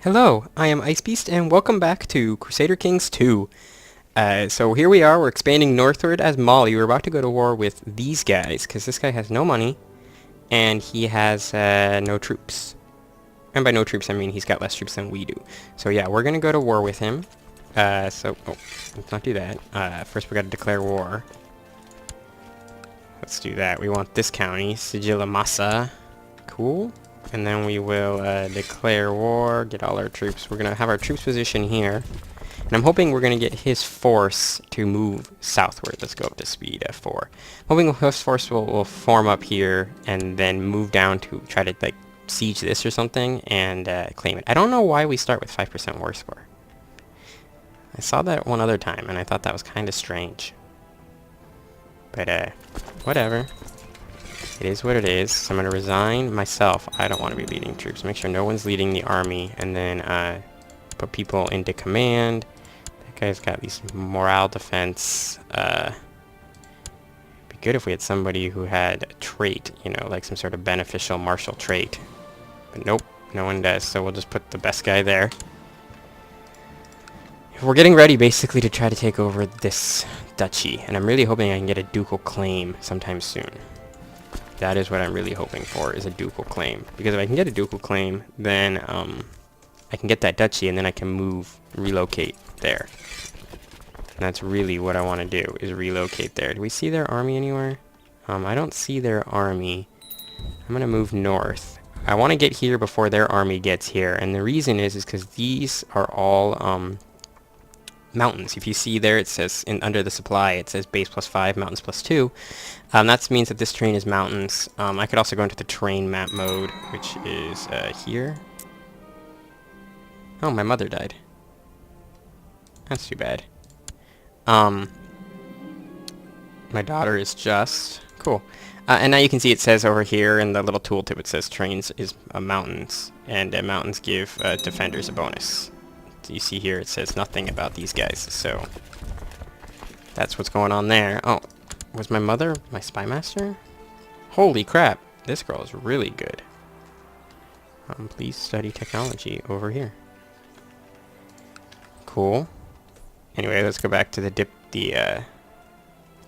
Hello, I am Icebeast, and welcome back to Crusader Kings 2. So here we are, we're expanding northward as Molly. We're about to go to war with these guys, because this guy has no money, and he has no troops. And by no troops, I mean he's got less troops than we do. So yeah, we're going to go to war with him. Let's not do that. First we got to declare war. Let's do that. We want this county, Sigillamassa. Cool. And then we will declare war, get all our troops. We're going to have our troops position here. And I'm hoping we're going to get his force to move southward. Let's go up to speed F4. I'm hoping his force will form up here and then move down to try to like siege this or something and claim it. I don't know why we start with 5% war score. I saw that one other time and I thought that was kind of strange. But whatever. It is what it is. So I'm going to resign myself. I don't want to be leading troops. Make sure no one's leading the army. And then put people into command. That guy's got these morale defense. It'd be good if we had somebody who had a trait, you know, like some sort of beneficial martial trait. But nope, no one does. So we'll just put the best guy there. We're getting ready basically to try to take over this duchy. And I'm really hoping I can get a ducal claim sometime soon. That is what I'm really hoping for, is a ducal claim. Because if I can get a ducal claim, then I can get that duchy, and then I can relocate there. And that's really what I want to do, is relocate there. Do we see their army anywhere? I don't see their army. I'm going to move north. I want to get here before their army gets here, and the reason is because these are all mountains. If you see there, it says under the supply, it says base +5, mountains +2. That means that this terrain is mountains. I could also go into the terrain map mode, which is here. Oh, my mother died. That's too bad. My daughter is just cool. And now you can see it says over here in the little tooltip, it says terrains is mountains, and mountains give defenders a bonus. You see here it says nothing about these guys, so that's what's going on there. Oh, was my mother my spy master? Holy crap, this girl is really good. Please study technology over here. Cool. Anyway, let's go back to the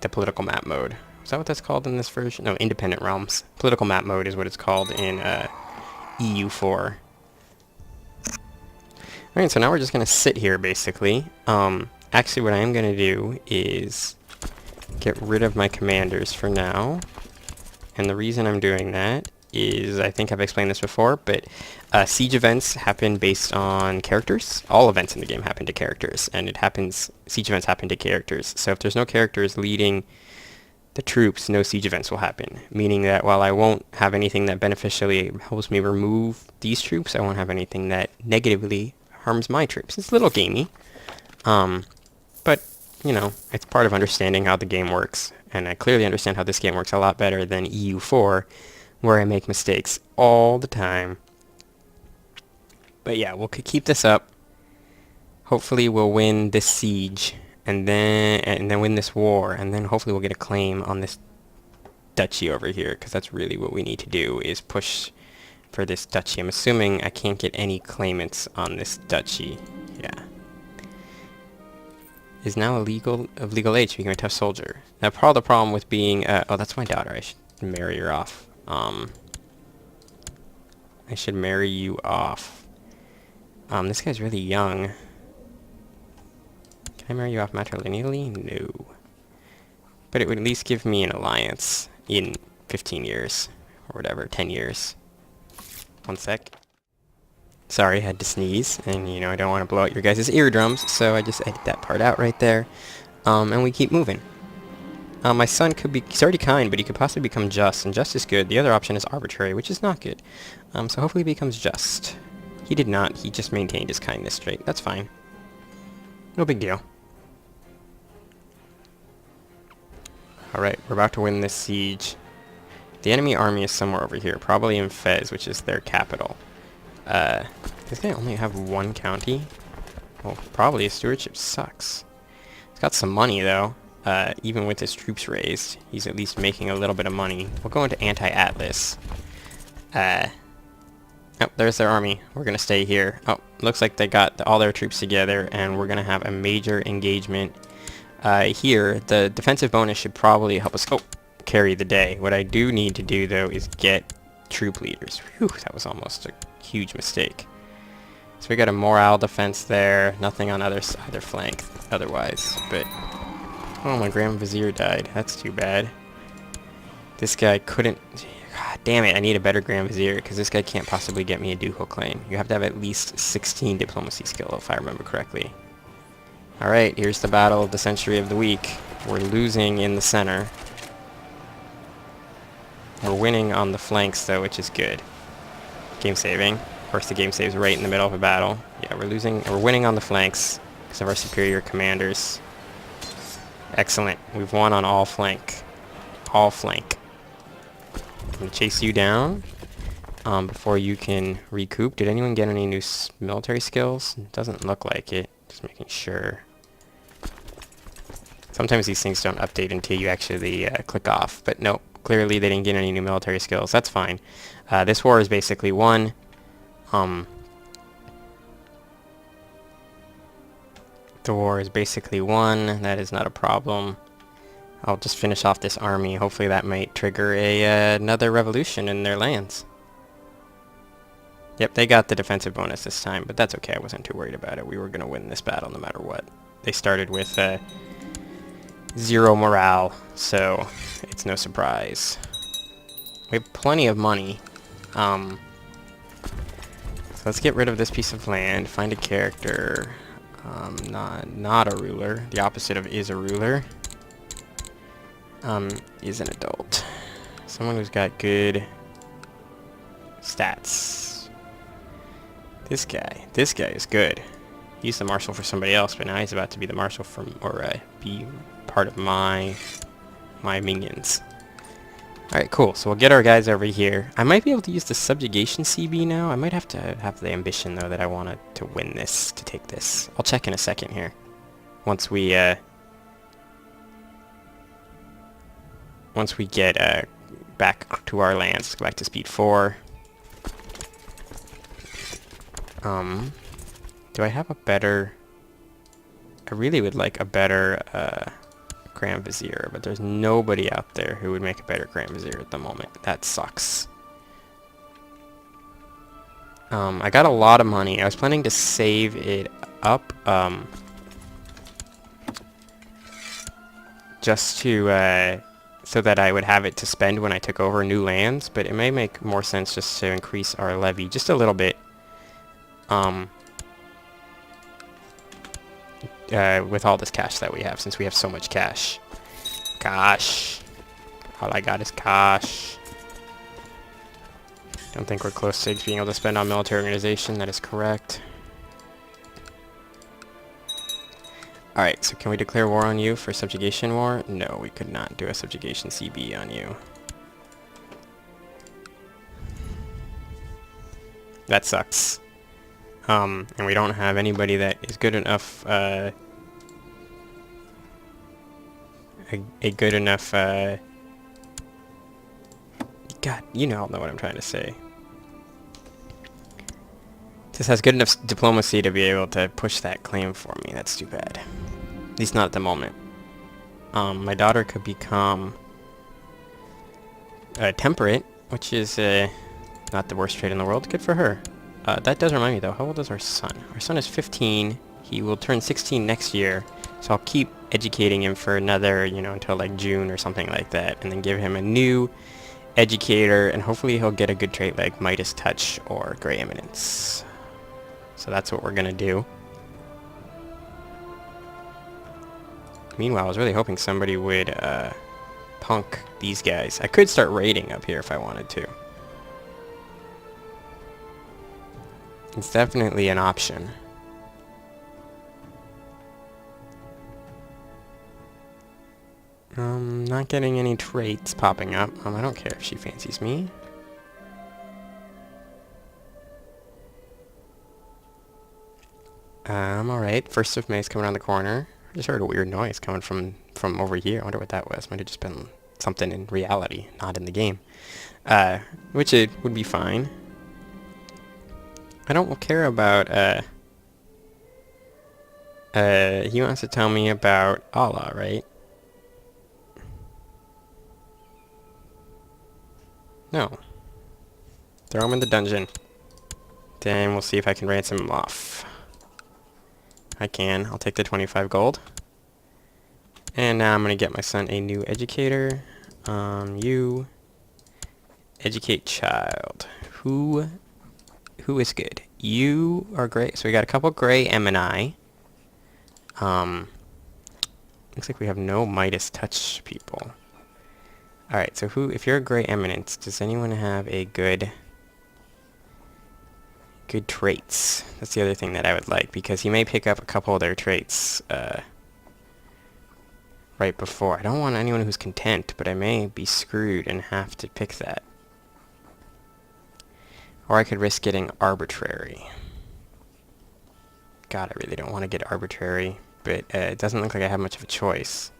political map mode. Is that what that's called in this version? No, independent realms. Political map mode is what it's called in EU4. Alright, so now we're just going to sit here, basically. Actually, what I am going to do is get rid of my commanders for now. And the reason I'm doing that is, I think I've explained this before, but siege events happen based on characters. All events in the game happen to characters, and siege events happen to characters. So if there's no characters leading the troops, no siege events will happen. Meaning that while I won't have anything that beneficially helps me remove these troops, I won't have anything that negatively harms my troops. It's a little gamey, but you know, it's part of understanding how the game works, and I clearly understand how this game works a lot better than EU4, where I make mistakes all the time. But yeah, we'll keep this up. Hopefully we'll win this siege, and then win this war, and then hopefully we'll get a claim on this duchy over here, because that's really what we need to do, is push for this duchy. I'm assuming I can't get any claimants on this duchy. Yeah. Is now of legal age to become a tough soldier. Now, part of the problem with being... oh, that's my daughter. I should marry her off. I should marry you off. This guy's really young. Can I marry you off matrilineally? No. But it would at least give me an alliance in 15 years. Or whatever, 10 years. One sec. Sorry, I had to sneeze, and you know I don't want to blow out your guys' eardrums, so I just edit that part out right there. And we keep moving. My son could be, he's already kind, but he could possibly become just, and just is good. The other option is arbitrary, which is not good. So hopefully he becomes just. He did not, he just maintained his kindness trait. That's fine. No big deal. Alright, we're about to win this siege. The enemy army is somewhere over here, probably in Fez, which is their capital. Does guy only have one county? Well, probably his stewardship sucks. He's got some money, though. Even with his troops raised, he's at least making a little bit of money. We'll go into anti-Atlas. Oh, there's their army. We're gonna stay here. Oh, looks like they got all their troops together, and we're gonna have a major engagement here. The defensive bonus should probably help us carry the day. What I do need to do, though, is get troop leaders. Whew, that was almost a huge mistake. So we got a morale defense there. Nothing on either flank otherwise. But oh, my Grand Vizier died. That's too bad. This guy couldn't... God damn it, I need a better Grand Vizier, because this guy can't possibly get me a ducal claim. You have to have at least 16 diplomacy skill, if I remember correctly. Alright, here's the battle of the century of the week. We're losing in the center. We're winning on the flanks, though, which is good. Game saving. Of course, the game saves right in the middle of a battle. Yeah, we're winning on the flanks because of our superior commanders. Excellent. We've won on all flank. All flank. I'm going to chase you down before you can recoup. Did anyone get any new military skills? Doesn't look like it. Just making sure. Sometimes these things don't update until you actually click off. But nope, clearly they didn't get any new military skills. That's fine. This war is basically won. The war is basically won. That is not a problem. I'll just finish off this army. Hopefully that might trigger another revolution in their lands. Yep, they got the defensive bonus this time, but that's okay. I wasn't too worried about it. We were going to win this battle no matter what. They started with 0 morale, so it's no surprise. We have plenty of money. So let's get rid of this piece of land. Find a character. Not a ruler. The opposite of is a ruler. Is an adult. Someone who's got good stats. This guy is good. He's the marshal for somebody else, but now he's about to be the marshal from, or be part of my minions. Alright, cool. So we'll get our guys over here. I might be able to use the subjugation CB now. I might have to have the ambition, though, that I want to win this, to take this. I'll check in a second here. Once we get back to our lands. Let's go back to speed 4. Do I have a better... I really would like a better Grand Vizier, but there's nobody out there who would make a better Grand Vizier at the moment. That sucks. I got a lot of money. I was planning to save it up, just to, so that I would have it to spend when I took over new lands, but it may make more sense just to increase our levy just a little bit, with all this cash that we have, since we have so much cash. Gosh. All I got is cash. Don't think we're close to being able to spend on military organization. That is correct. Alright, so can we declare war on you for subjugation war? No, we could not do a subjugation CB on you. That sucks. And we don't have anybody that is good enough, a good enough, God, you all know what I'm trying to say. Just has good enough diplomacy to be able to push that claim for me. That's too bad. At least not at the moment. My daughter could become temperate, which is not the worst trade in the world. Good for her. That does remind me, though. How old is our son? Our son is 15. He will turn 16 next year. So I'll keep educating him for another, until like June or something like that. And then give him a new educator. And hopefully he'll get a good trait like Midas Touch or Grey Eminence. So that's what we're going to do. Meanwhile, I was really hoping somebody would punk these guys. I could start raiding up here if I wanted to. It's definitely an option. Not getting any traits popping up. I don't care if she fancies me. Alright. 1st of May is coming around the corner. I just heard a weird noise coming from over here. I wonder what that was. Might have just been something in reality, not in the game. Which it would be fine. I don't care about, he wants to tell me about Allah, right? No. Throw him in the dungeon. Then we'll see if I can ransom him off. I can. I'll take the 25 gold. And now I'm going to get my son a new educator. You. Educate child. Who is good? You are great. So we got a couple gray M&I. Looks like we have no Midas touch people. Alright, so if you're a gray eminence, does anyone have a good traits? That's the other thing that I would like, because he may pick up a couple of their traits, right before. I don't want anyone who's content, but I may be screwed and have to pick that. Or I could risk getting arbitrary. God, I really don't want to get arbitrary, but it doesn't look like I have much of a choice.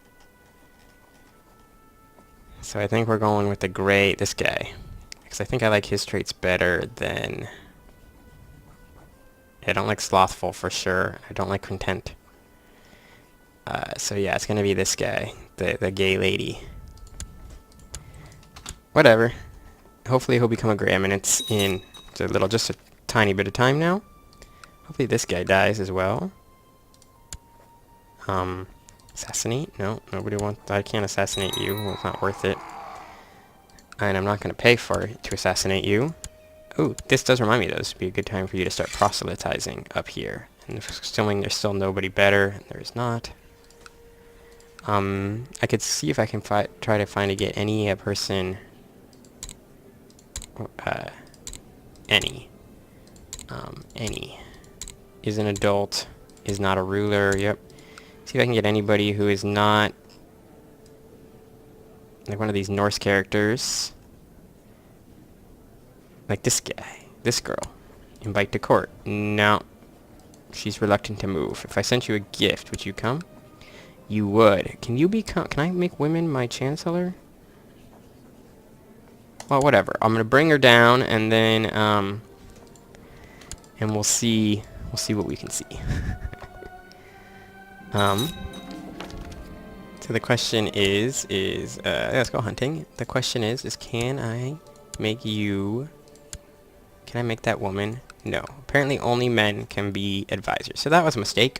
So I think we're going with the gray, this guy. Because I think I like his traits better than... I don't like slothful for sure. I don't like content. So yeah, it's gonna be this guy, the gay lady. Whatever. Hopefully he'll become a gray eminence in just a tiny bit of time now. Hopefully this guy dies as well. Assassinate? No, nobody wants... I can't assassinate you. Well, it's not worth it. And I'm not going to pay for it to assassinate you. Ooh, this does remind me, though. This would be a good time for you to start proselytizing up here. And assuming there's still nobody better, and there's not. I could see if I can try to find to get any person... any. Any. Is an adult. Is not a ruler. Yep. See if I can get anybody who is not like one of these Norse characters. Like this guy. This girl. Invite to court. No. She's reluctant to move. If I sent you a gift, would you come? You would. Can I make women my chancellor? Well, whatever. I'm gonna bring her down and then and we'll see what we can see. So the question is let's go hunting. The question is can I make that woman? No. Apparently only men can be advisors. So that was a mistake.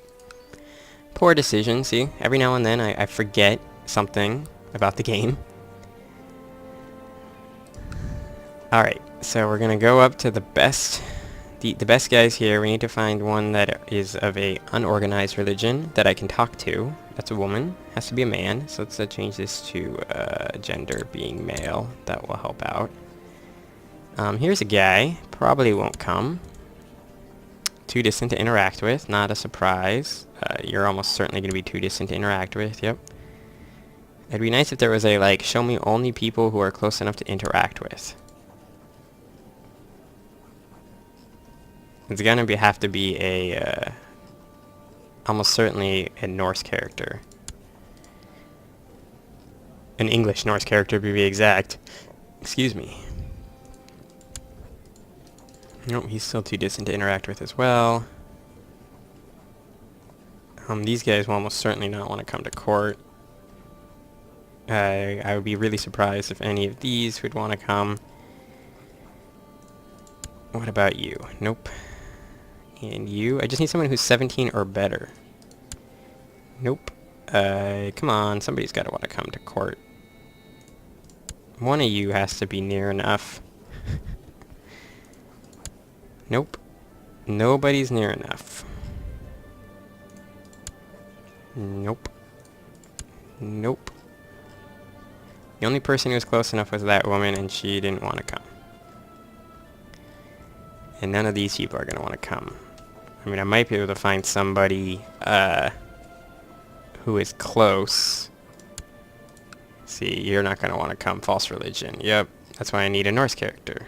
Poor decision, see? Every now and then I forget something about the game. Alright, so we're gonna go up to the best guys here. We need to find one that is of a unorganized religion that I can talk to. That's a woman. Has to be a man. So let's change this to gender being male. That will help out. Here's a guy. Probably won't come. Too distant to interact with. Not a surprise. You're almost certainly going to be too distant to interact with. Yep. It'd be nice if there was a, like, show me only people who are close enough to interact with. It's gonna have to be a, almost certainly a Norse character. An English Norse character, to be exact. Excuse me. Nope, he's still too distant to interact with as well. These guys will almost certainly not want to come to court. I would be really surprised if any of these would want to come. What about you? Nope. And you? I just need someone who's 17 or better. Nope. Come on, somebody's got to want to come to court. One of you has to be near enough. Nope. Nobody's near enough. Nope. Nope. The only person who was close enough was that woman, and she didn't want to come. And none of these people are going to want to come. I mean, I might be able to find somebody who is close. See, you're not going to want to come. False religion. Yep, that's why I need a Norse character.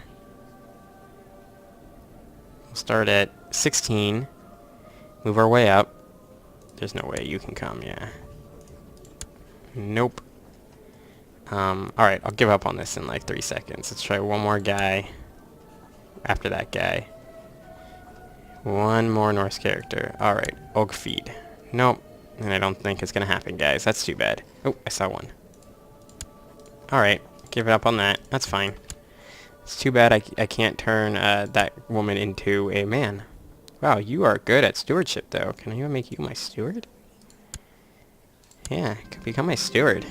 We'll start at 16. Move our way up. There's no way you can come, yeah. Nope. Alright, I'll give up on this in like 3 seconds. Let's try one more guy after that guy. One more Norse character. Alright, Oak Feed. Nope. And I don't think it's gonna happen, guys. That's too bad. Oh, I saw one. Alright, give it up on that. That's fine. It's too bad I can't turn that woman into a man. Wow, you are good at stewardship, though. Can I even make you my steward? Yeah, could become my steward.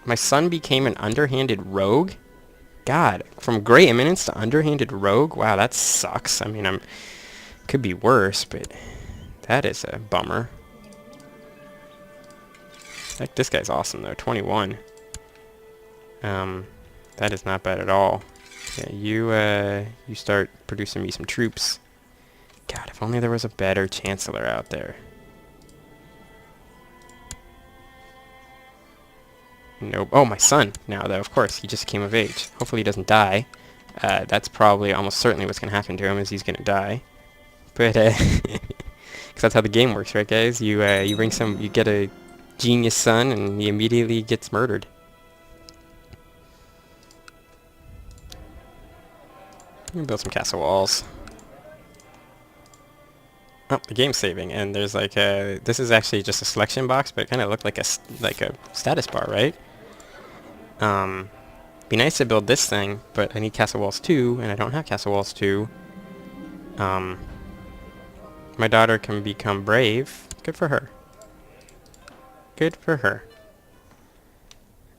My son became an underhanded rogue? God, from great eminence to underhanded rogue? Wow, that sucks. I mean, could be worse, but that is a bummer. Like, this guy's awesome, though. 21. That is not bad at all. Yeah, you start producing me some troops. God, if only there was a better chancellor out there. Nope. Oh, my son now, though. Of course, he just came of age. Hopefully he doesn't die. That's probably almost certainly what's going to happen to him, is he's going to die. But, because that's how the game works, right, guys? You get a genius son, and he immediately gets murdered. Build some castle walls. Oh, the game's saving, and there's like a... This is actually just a selection box, but it kind of looked like a status bar, right? Be nice to build this thing, but I need castle walls 2, and I don't have castle walls 2. My daughter can become brave. Good for her. Good for her.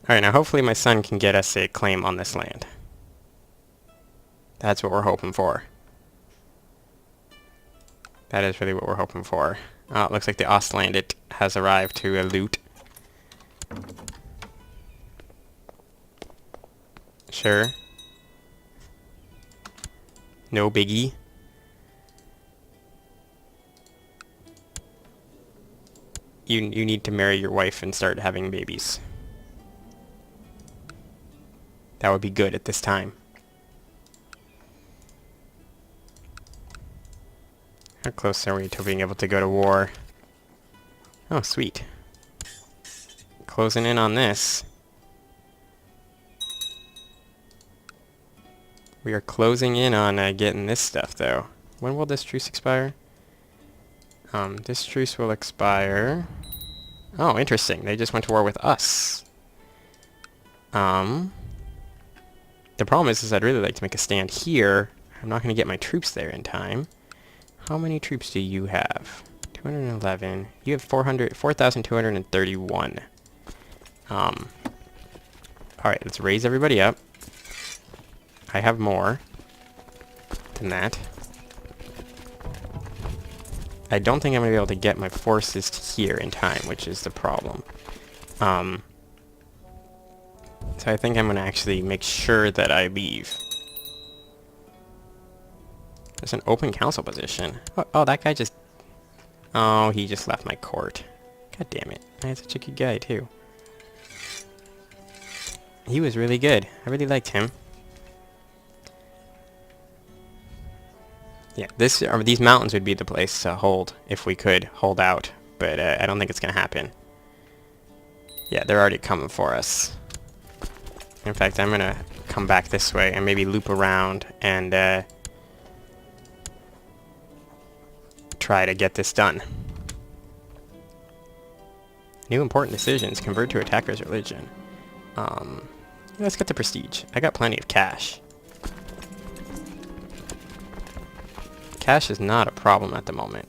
Alright, now hopefully my son can get us a claim on this land. That's what we're hoping for. That is really what we're hoping for. Oh, it looks like the Ostlandit has arrived to loot. Sure. No biggie. You need to marry your wife and start having babies. That would be good at this time. How close are we to being able to go to war? Oh, sweet. Closing in on this. We are closing in on getting this stuff, though. When will this truce expire? This truce will expire... Oh, interesting. They just went to war with us. The problem is I'd really like to make a stand here. I'm not going to get my troops there in time. How many troops do you have? 211. You have 4,231. Alright, let's raise everybody up. I have more than that. I don't think I'm going to be able to get my forces to here in time, which is the problem. So I think I'm going to actually make sure that I leave. There's an open council position. Oh, that guy just... Oh, he just left my court. God damn it. He's such a good guy, too. He was really good. I really liked him. Yeah, these mountains would be the place to hold if we could hold out. But I don't think it's going to happen. Yeah, they're already coming for us. In fact, I'm going to come back this way and maybe loop around and... try to get this done. New important decisions. Convert to attacker's religion. Let's get the prestige. I got plenty of cash. Cash is not a problem at the moment.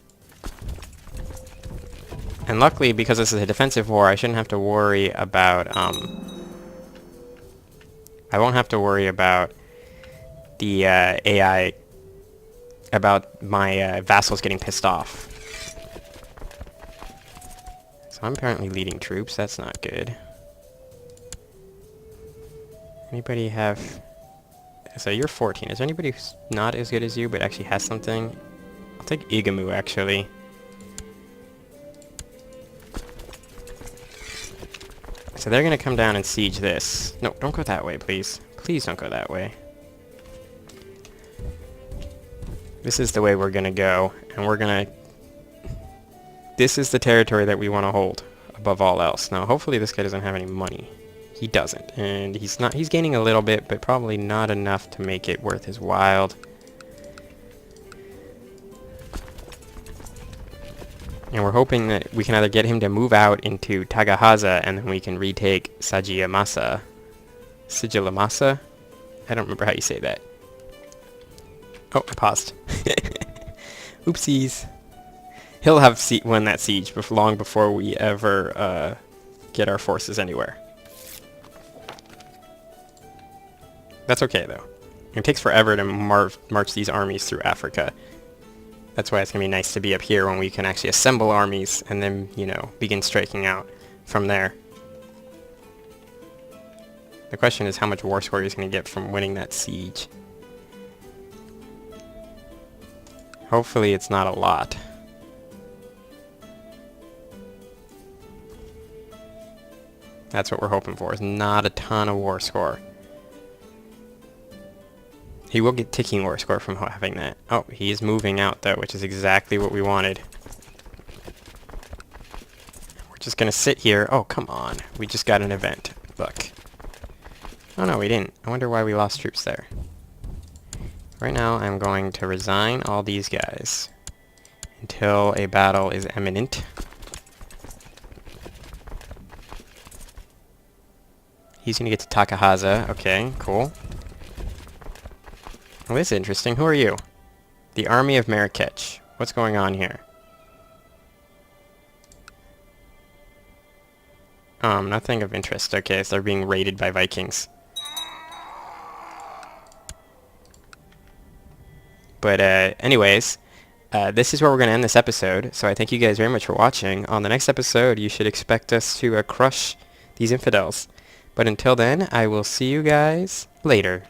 And luckily, because this is a defensive war, I shouldn't have to worry about, I won't have to worry about the AI, about my vassals getting pissed off. So I'm apparently leading troops. That's not good. Anybody have... So you're 14. Is there anybody who's not as good as you but actually has something? I'll take Igamu, actually. So they're going to come down and siege this. No, don't go that way, please. Please don't go that way. This is the way we're going to go, and we're going to... This is the territory that we want to hold, above all else. Now, hopefully this guy doesn't have any money. He doesn't, and he's gaining a little bit, but probably not enough to make it worth his while. And we're hoping that we can either get him to move out into Tagahaza and then we can retake Sajiamasa. Sigilamasa? I don't remember how you say that. Oh, I paused. Oopsies. He'll have won that siege long before we ever get our forces anywhere. That's okay, though. It takes forever to march these armies through Africa. That's why it's going to be nice to be up here when we can actually assemble armies and then, you know, begin striking out from there. The question is how much war score he's going to get from winning that siege. Hopefully it's not a lot. That's what we're hoping for, is not a ton of war score. He will get ticking war score from having that. Oh, he is moving out though, which is exactly what we wanted. We're just gonna sit here. Oh, come on. We just got an event. Look. Oh no, we didn't. I wonder why we lost troops there. Right now, I'm going to resign all these guys until a battle is imminent. He's gonna get to Takahaza. Okay, cool. Well, this is interesting. Who are you? The Army of Marrakech. What's going on here? Nothing of interest. Okay, so they're being raided by Vikings. But anyways, this is where we're going to end this episode. So I thank you guys very much for watching. On the next episode, you should expect us to crush these infidels. But until then, I will see you guys later.